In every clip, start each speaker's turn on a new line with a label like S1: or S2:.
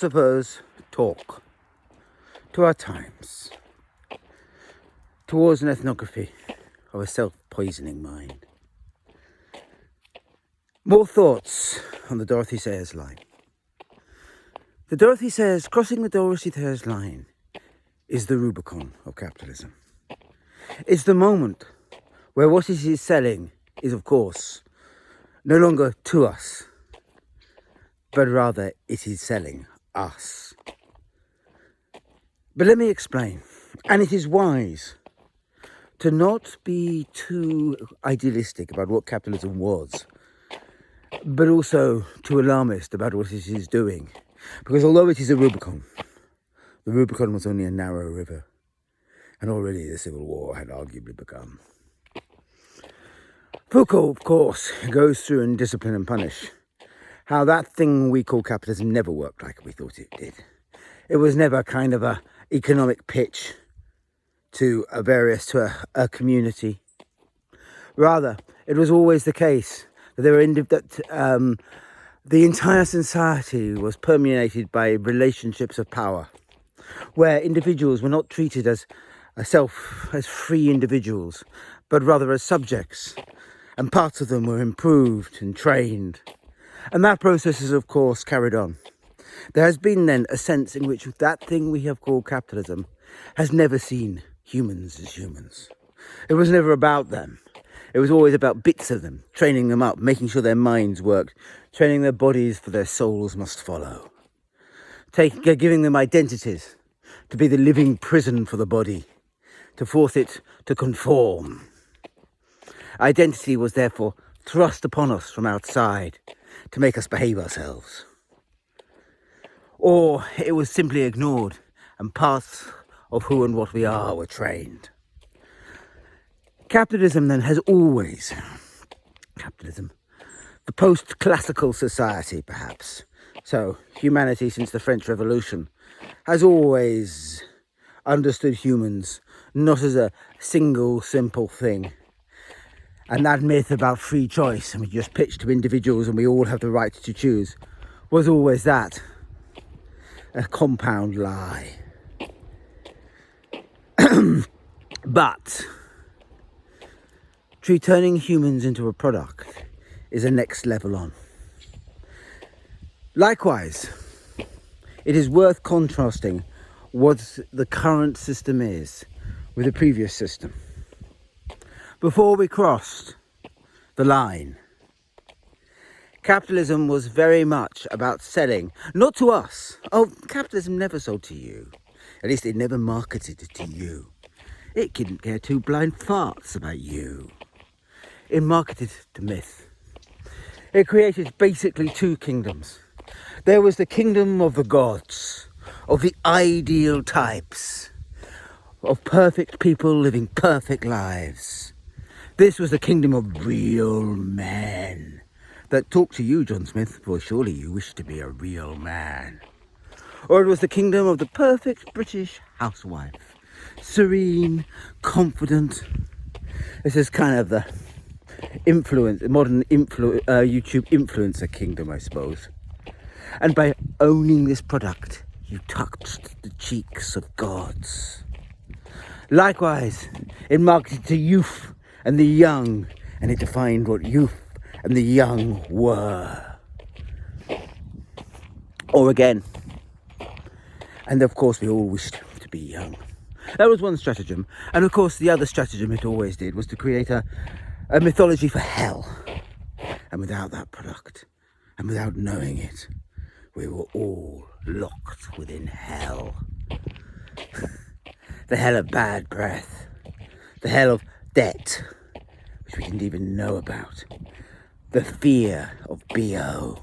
S1: Philosophers talk to our times towards an ethnography of a self-poisoning mind. More thoughts on the Dorothy Sayers line. The Dorothy Sayers, crossing the Dorothy Sayers line is the Rubicon of capitalism. It's the moment where what it is selling is, of course, no longer to us, but rather it is selling us. But let me explain. And it is wise to not be too idealistic about what capitalism was, but also too alarmist about what it is doing. Because although it is a Rubicon, the Rubicon was only a narrow river, and already the Civil War had arguably begun. Foucault, of course, goes through in Discipline and Punish how that thing we call capitalism never worked like we thought it did. It was never kind of a economic pitch to a community. Rather, it was always the case that the entire society was permeated by relationships of power, where individuals were not treated as free individuals, but rather as subjects, and parts of them were improved and trained. And that process is, of course, carried on. There has been then a sense in which that thing we have called capitalism has never seen humans as humans. It was never about them. It was always about bits of them, training them up, making sure their minds worked, training their bodies for their souls must follow, giving them identities to be the living prison for the body, to force it to conform. Identity was therefore thrust upon us from outside to make us behave ourselves. Or it was simply ignored and parts of who and what we are were trained. Capitalism then has always, the post-classical society perhaps, so humanity since the French Revolution, has always understood humans not as a single simple thing. And that myth about free choice, and we just pitch to individuals and we all have the right to choose, was always that. A compound lie. But turning humans into a product is a next level on. Likewise, it is worth contrasting what the current system is with the previous system. Before we crossed the line, capitalism was very much about selling, not to us. Oh, capitalism never sold to you. At least it never marketed it to you. It didn't care two blind farts about you. It marketed to myth. It created basically two kingdoms. There was the kingdom of the gods, of the ideal types, of perfect people living perfect lives. This was the kingdom of real men that talk to you, John Smith, for surely you wish to be a real man. Or it was the kingdom of the perfect British housewife, serene, confident. This is kind of the modern YouTube influencer kingdom, I suppose. And by owning this product, you touched the cheeks of gods. Likewise, it marketed to youth and the young, and it defined what youth and the young were. Or again, and of course we all wished to be young. That was one stratagem. And of course the other stratagem it always did was to create a mythology for hell. And without that product, and without knowing it, we were all locked within hell. The hell of bad breath. The hell of debt, which we didn't even know about. The fear of BO.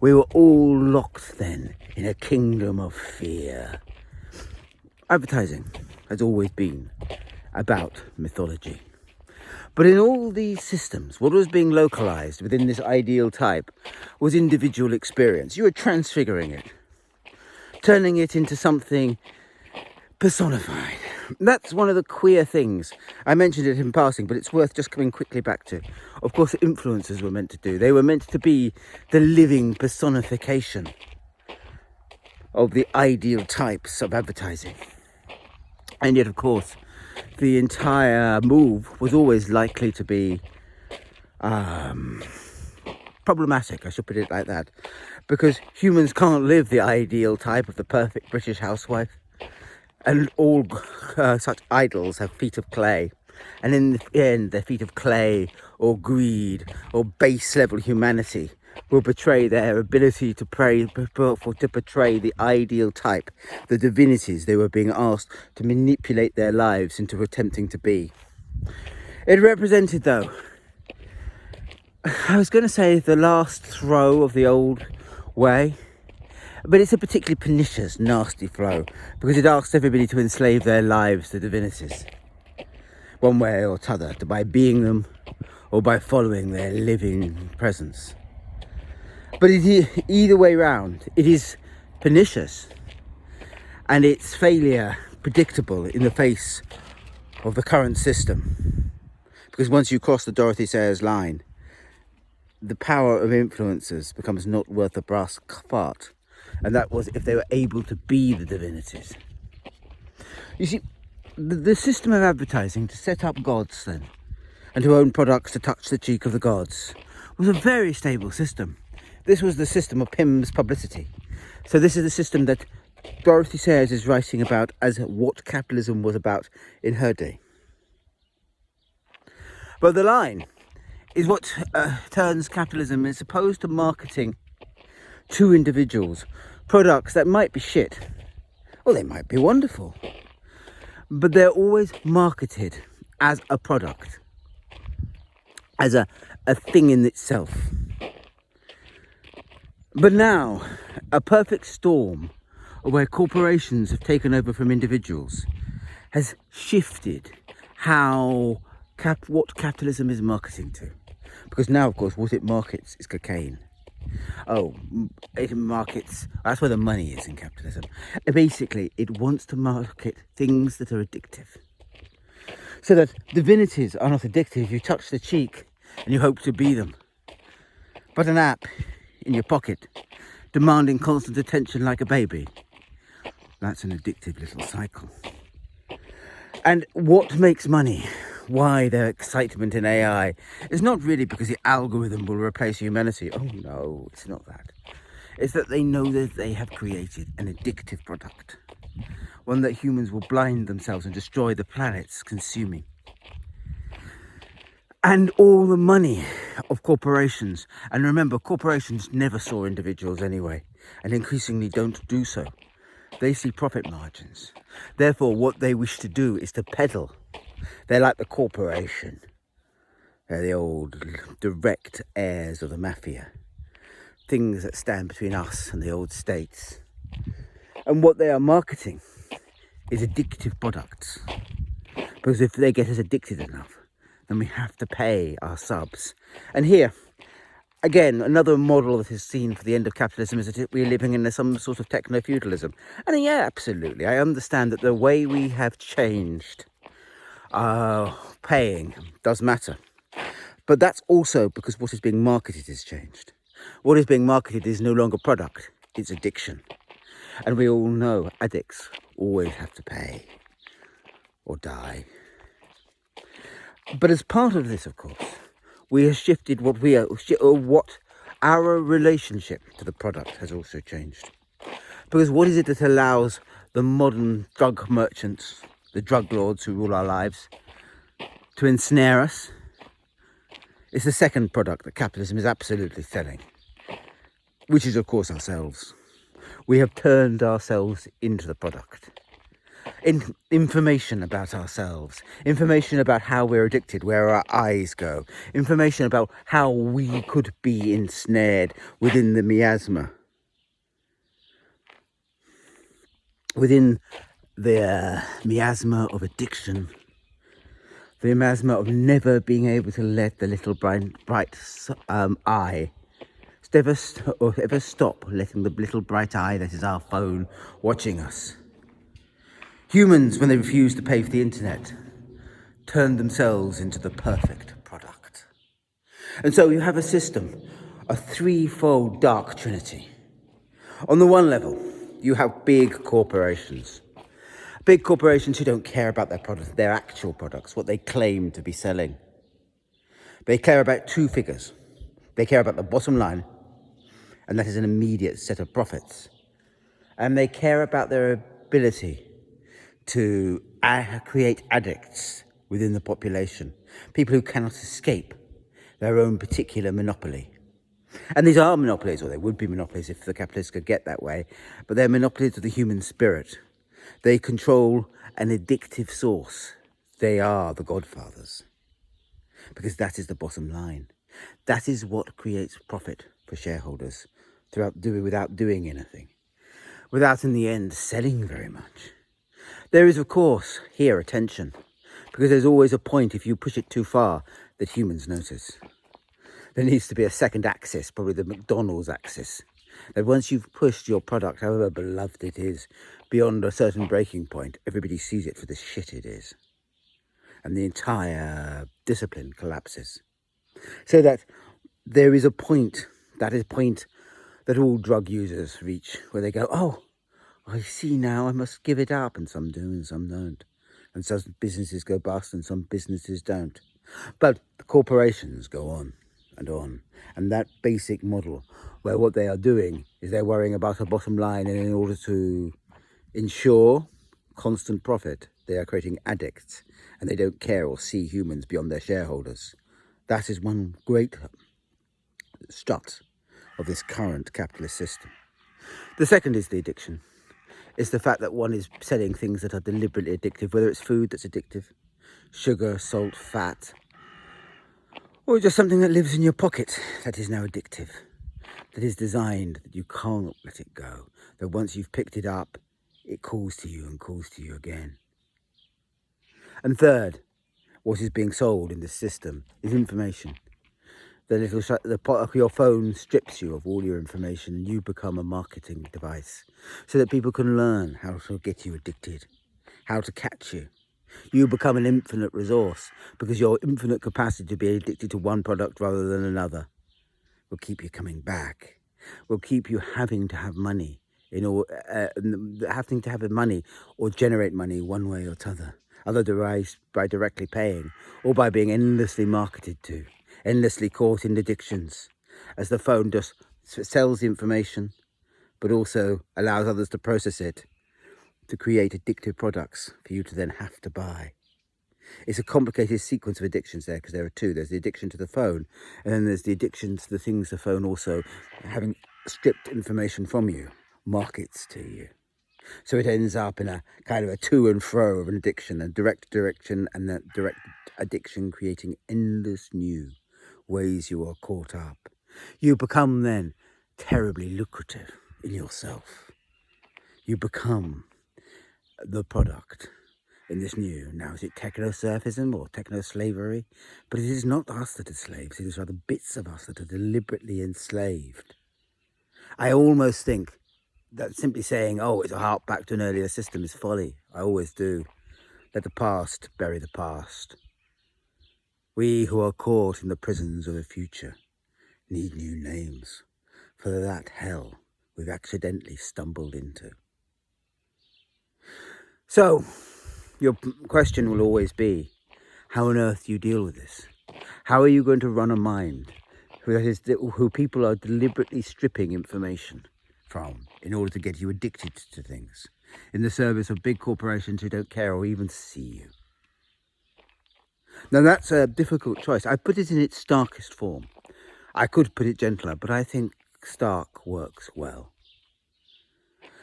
S1: We were all locked then in a kingdom of fear. Advertising has always been about mythology. But in all these systems, what was being localized within this ideal type was individual experience. You were transfiguring it, turning it into something personified. That's one of the queer things. I mentioned it in passing, but it's worth just coming quickly back to. Of course, influencers were meant to do. They were meant to be the living personification of the ideal types of advertising. And yet, of course, the entire move was always likely to be problematic, I should put it like that, because humans can't live the ideal type of the perfect British housewife, and all such idols have feet of clay, and in the end their feet of clay or greed or base level humanity will betray their ability to portray the ideal type, the divinities they were being asked to manipulate their lives into attempting to be. It represented, though, I was going to say the last throw of the old way, but it's a particularly pernicious, nasty throw, because it asks everybody to enslave their lives to divinities, one way or t'other, by being them or by following their living presence. But either way round, it is pernicious, and its failure predictable in the face of the current system. Because once you cross the Dorothy Sayers line, the power of influencers becomes not worth a brass fart. And that was if they were able to be the divinities. You see, the system of advertising to set up gods then, and to own products to touch the cheek of the gods, was a very stable system. This was the system of Pym's publicity. So this is the system that Dorothy Sayers is writing about as what capitalism was about in her day. But the line is what turns capitalism as opposed to marketing to individuals products that might be shit, or they might be wonderful, but they're always marketed as a product, as a thing in itself. But now, a perfect storm where corporations have taken over from individuals has shifted what capitalism is marketing to. Because now, of course, what it markets is cocaine. Oh, it markets, that's where the money is in capitalism. Basically, it wants to market things that are addictive. So that divinities are not addictive. You touch the cheek and you hope to be them. But an app in your pocket, demanding constant attention like a baby, that's an addictive little cycle. And what makes money, why their excitement in AI, is not really because the algorithm will replace humanity. Oh no, it's not that. It's that they know that they have created an addictive product, one that humans will blind themselves and destroy the planets consuming. And all the money of corporations, and remember, corporations never saw individuals anyway, and increasingly don't do so. They see profit margins. Therefore, what they wish to do is to peddle. They're like the corporation. They're the old direct heirs of the mafia. Things that stand between us and the old states. And what they are marketing is addictive products. Because if they get us addicted enough, then we have to pay our subs. And here, again, another model that is seen for the end of capitalism is that we're living in some sort of techno-feudalism. And yeah, absolutely. I understand that the way we have changed paying does matter. But that's also because what is being marketed has changed. What is being marketed is no longer product, it's addiction. And we all know addicts always have to pay or die. But as part of this, of course, we have shifted what our relationship to the product has also changed. Because what is it that allows the modern drug merchants, the drug lords who rule our lives, to ensnare us? It's the second product that capitalism is absolutely selling, which is, of course, ourselves. We have turned ourselves into the product. Information about ourselves, information about how we're addicted, where our eyes go, information about how we could be ensnared within the miasma, within the miasma of addiction, the miasma of never being able to let the little bright eye ever stop letting the little bright eye that is our phone watching us. Humans, when they refuse to pay for the internet, turn themselves into the perfect product. And so you have a system, a threefold dark trinity. On the one level, You have big corporations. Big corporations who don't care about their products, their actual products, what they claim to be selling. They care about two figures. They care about the bottom line, and that is an immediate set of profits. And they care about their ability to create addicts within the population, people who cannot escape their own particular monopoly. And these are monopolies, or they would be monopolies if the capitalists could get that way, but they're monopolies of the human spirit. They control an addictive source. They are the godfathers, because that is the bottom line. That is what creates profit for shareholders without doing anything, without in the end selling very much. There is, of course, here a tension, because there's always a point, if you push it too far, that humans notice. There needs to be a second axis, probably the McDonald's axis, that once you've pushed your product, however beloved it is, beyond a certain breaking point, everybody sees it for the shit it is. And the entire discipline collapses. So that there is a point, that is a point that all drug users reach, where they go, oh, I see now, I must give it up, and some do and some don't. And some businesses go bust and some businesses don't. But the corporations go on. And that basic model, where what they are doing is they're worrying about a bottom line, and in order to ensure constant profit, they are creating addicts, and they don't care or see humans beyond their shareholders. That is one great strut of this current capitalist system. The second is the addiction. It's the fact that one is selling things that are deliberately addictive, whether it's food that's addictive, sugar, salt, fat, or just something that lives in your pocket that is now addictive, that is designed that you can't let it go, that once you've picked it up, it calls to you and calls to you again. And third, what is being sold in this system is information. Your phone strips you of all your information, and you become a marketing device so that people can learn how to get you addicted, how to catch you. You become an infinite resource because your infinite capacity to be addicted to one product rather than another will keep you coming back, will keep you having to have money or generate money one way or t'other, either by directly paying or by being endlessly marketed to, endlessly caught in addictions, as the phone just sells the information, but also allows others to process it to create addictive products for you to then have to buy. It's a complicated sequence of addictions there, because there are two. There's the addiction to the phone, and then there's the addiction to the things the phone also, having stripped information from you, markets to you. So it ends up in a kind of a to and fro of an addiction, a direct direction, and that direct addiction creating endless new ways you are caught up. You become then terribly lucrative in yourself. You become the product in this new. Now, is it techno-surfism or techno-slavery? But it is not us that are slaves. It is rather bits of us that are deliberately enslaved. I almost think that simply saying, oh, it's a hark back to an earlier system is folly. I always do. Let the past bury the past. We who are caught in the prisons of the future need new names for that hell we've accidentally stumbled into. So, your question will always be, how on earth do you deal with this? How are you going to run a mind who people are deliberately stripping information from in order to get you addicted to things, in the service of big corporations who don't care or even see you? Now, that's a difficult choice. I put it in its starkest form. I could put it gentler, but I think stark works well.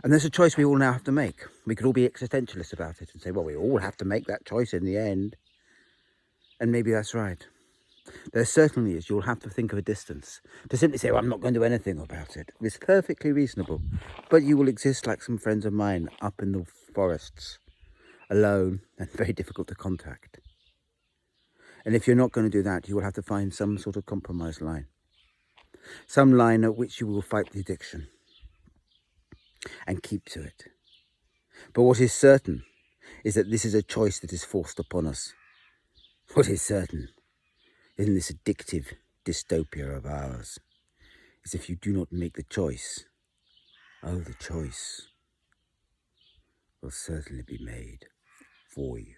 S1: And there's a choice we all now have to make. We could all be existentialists about it and say, well, we all have to make that choice in the end. And maybe that's right. There certainly is. You'll have to think of a distance. To simply say, well, I'm not going to do anything about it. It's perfectly reasonable. But you will exist like some friends of mine up in the forests, alone and very difficult to contact. And if you're not going to do that, you will have to find some sort of compromise line. Some line at which you will fight the addiction and keep to it. But what is certain is that this is a choice that is forced upon us. What is certain in this addictive dystopia of ours is if you do not make the choice, oh, the choice, will certainly be made for you.